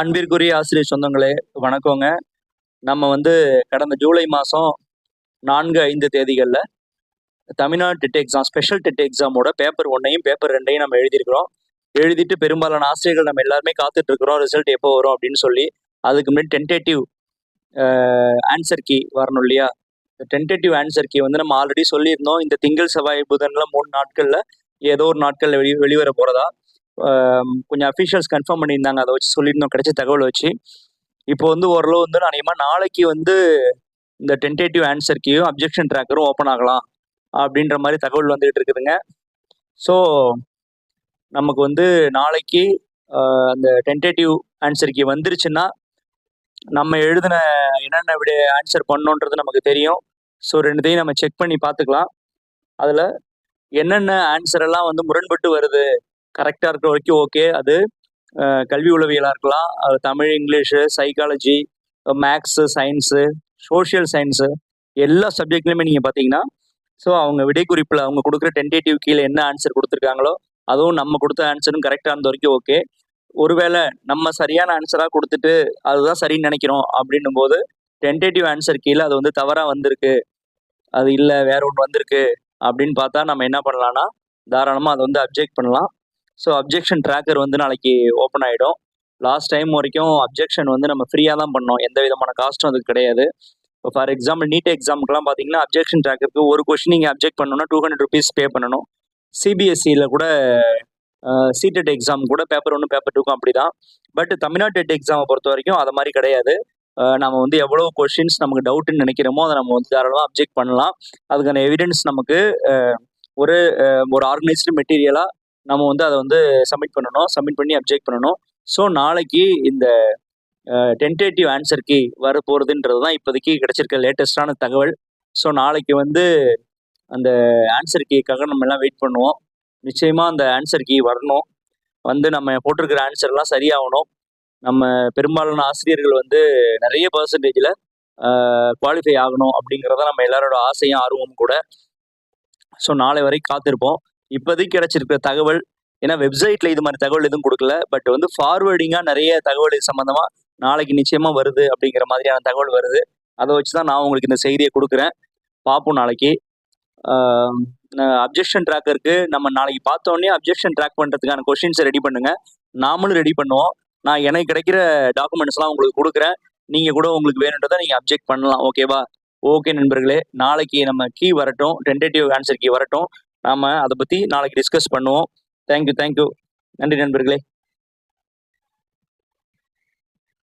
அன்பிற்குரிய ஆசிரியர் சொந்தங்களே, வணக்கங்க. நம்ம கடந்த ஜூலை மாதம் 4, 5 தேதிகளில் Tamil Nadu TET exam, special dead எக்ஸாமோட paper 1ஐயும் paper 2ஐயும் நம்ம எழுதியிருக்கிறோம். எழுதிட்டு பெரும்பாலான ஆசிரியர்கள் நம்ம எல்லாருமே காத்துட்டு இருக்கிறோம், ரிசல்ட் எப்போ வரும் அப்படின்னு சொல்லி. அதுக்கு முன்னாடி டென்டேட்டிவ் ஆன்சர் கீ வரணும் இல்லையா? டென்டேட்டிவ் ஆன்சர் கீ நம்ம ஆல்ரெடி சொல்லியிருந்தோம். இந்த திங்கள், செவ்வாய், புதன்ல 3 நாட்களில் ஏதோ ஒரு நாட்களில் வெளிவர போகிறதா கொஞ்சம் அஃபிஷியல்ஸ் கன்ஃபார்ம் பண்ணியிருந்தாங்க. அதை வச்சு சொல்லியிருந்தோம், கிடைச்ச தகவல் வச்சு. இப்போ ஓரளவு நினைமா நாளைக்கு இந்த டென்டேட்டிவ் ஆன்சர் கீயும் அப்ஜெக்ஷன் ட்ராக்கரும் ஓப்பன் ஆகலாம் அப்படின்ற மாதிரி தகவல் வந்துகிட்டு இருக்குதுங்க. ஸோ நமக்கு நாளைக்கு அந்த டென்டேட்டிவ் ஆன்சர் கீ வந்துருச்சுன்னா நம்ம எழுதின என்னென்ன ஆன்சர் பண்ணோன்றது நமக்கு தெரியும். ஸோ ரெண்டுத்தையும் நம்ம செக் பண்ணி பார்த்துக்கலாம். அதில் என்னென்ன ஆன்சர் எல்லாம் முரண்பட்டு வருது, கரெக்டாக இருக்கிற வரைக்கும் ஓகே. அது கல்வி உளவியலாக இருக்கலாம், அது Tamil, English, psychology, maths, science, social science, எல்லா சப்ஜெக்ட்லையுமே நீங்கள் பார்த்தீங்கன்னா ஸோ அவங்க விடைக்குறிப்பில் அவங்க கொடுக்குற டென்டேட்டிவ் கீழே என்ன ஆன்சர் கொடுத்துருக்காங்களோ அதுவும் நம்ம கொடுத்த ஆன்சரும் கரெக்டாக இருந்த வரைக்கும் ஓகே. ஒருவேளை நம்ம சரியான ஆன்சராக கொடுத்துட்டு அதுதான் சரின்னு நினைக்கிறோம் அப்படின்னும் போது டென்டேட்டிவ் ஆன்சர் கீழே அது தவறாக வந்திருக்கு, அது இல்லை வேற ஒன்று வந்திருக்கு அப்படின்னு பார்த்தா நம்ம என்ன பண்ணலாம்னா தாராளமாக அதை அப்ஜெக்ட் பண்ணலாம். ஸோ அப்ஜெக்ஷன் ட்ராக்கர் நாளைக்கு ஓப்பன் ஆகிடும். லாஸ்ட் டைம் வரைக்கும் அப்ஜெக்ஷன் நம்ம ஃப்ரீயாக தான் பண்ணோம், எந்த விதமான காஸ்ட்டும் அதுக்கு கிடையாது. இப்போ ஃபார் எக்ஸாம்பிள் நீட் எக்ஸாமுக்குலாம் பார்த்தீங்கன்னா அப்ஜெக்ஷன் ட்ராக்கருக்கு ஒரு கொஸ்டின் நீங்கள் அப்ஜெக்ட் பண்ணணும்னா 200 rupees பே பண்ணணும். சிபிஎஸ்சியில் கூட சிடெட் எக்ஸாம் கூட பேப்பர் 1 பேப்பர் 2க்கும் அப்படி தான். பட் தமிழ்நாடு டெட் எக்ஸாமை பொறுத்த வரைக்கும் அதை மாதிரி கிடையாது. நம்ம எவ்வளோ கொஸ்டின்ஸ் நமக்கு டவுட்டுன்னு நினைக்கிறோமோ அதை நம்ம தாராளமாக அப்ஜெக்ட் பண்ணலாம். அதுக்கான எவிடன்ஸ் நமக்கு ஒரு ஆர்கனைஸ்டு மெட்டீரியலாக நம்ம அதை சப்மிட் பண்ணணும், சப்மிட் பண்ணி அப்ஜெக்ட் பண்ணணும். ஸோ நாளைக்கு இந்த டென்டேட்டிவ் ஆன்சர் கீ வர போகிறதுன்றது தான் இப்போதைக்கு கிடைச்சிருக்க லேட்டஸ்டான தகவல். ஸோ நாளைக்கு அந்த ஆன்சர் கீக்காக நம்ம எல்லாம் வெயிட் பண்ணுவோம். நிச்சயமாக அந்த ஆன்சர் கீ வரணும், நம்ம போட்டிருக்கிற ஆன்சர்லாம் சரியாகணும். நம்ம பெரும்பாலான ஆசிரியர்கள் நிறைய பர்சன்டேஜில் குவாலிஃபை ஆகணும் அப்படிங்கிறத நம்ம எல்லாரோட ஆசையும் ஆர்வமும் கூட. ஸோ நாளை வரை காத்திருப்போம். இப்போதைக்கு கிடைச்சிருக்கிற தகவல், ஏன்னா வெப்சைட்டில் இது மாதிரி தகவல் எதுவும் கொடுக்கல, பட் ஃபார்வேர்டிங்காக நிறைய தகவல் இது சம்மந்தமாக நாளைக்கு நிச்சயமாக வருது அப்படிங்கிற மாதிரியான தகவல் வருது. அதை வச்சு தான் நான் உங்களுக்கு இந்த செய்தியை கொடுக்குறேன். பார்ப்போம் நாளைக்கு. அப்ஜெக்ஷன் ட்ராக்கருக்கு நம்ம நாளைக்கு பார்த்தோன்னே அப்ஜெக்ஷன் ட்ராக் பண்ணுறதுக்கான கொஷின்ஸை ரெடி பண்ணுங்கள், நாமளும் ரெடி பண்ணுவோம். நான் எனக்கு கிடைக்கிற டாக்குமெண்ட்ஸ்லாம் உங்களுக்கு கொடுக்குறேன், நீங்கள் கூட உங்களுக்கு வேணுன்றதை நீங்கள் அப்ஜெக்ட் பண்ணலாம். ஓகேவா? ஓகே நண்பர்களே, நாளைக்கு நம்ம கீ வரட்டும், டென்டேட்டிவ் ஆன்சர் கீ வரட்டும், நாம் அதை பற்றி நாளைக்கு டிஸ்கஸ் பண்ணுவோம். தேங்க்யூ. நன்றி நண்பர்களே.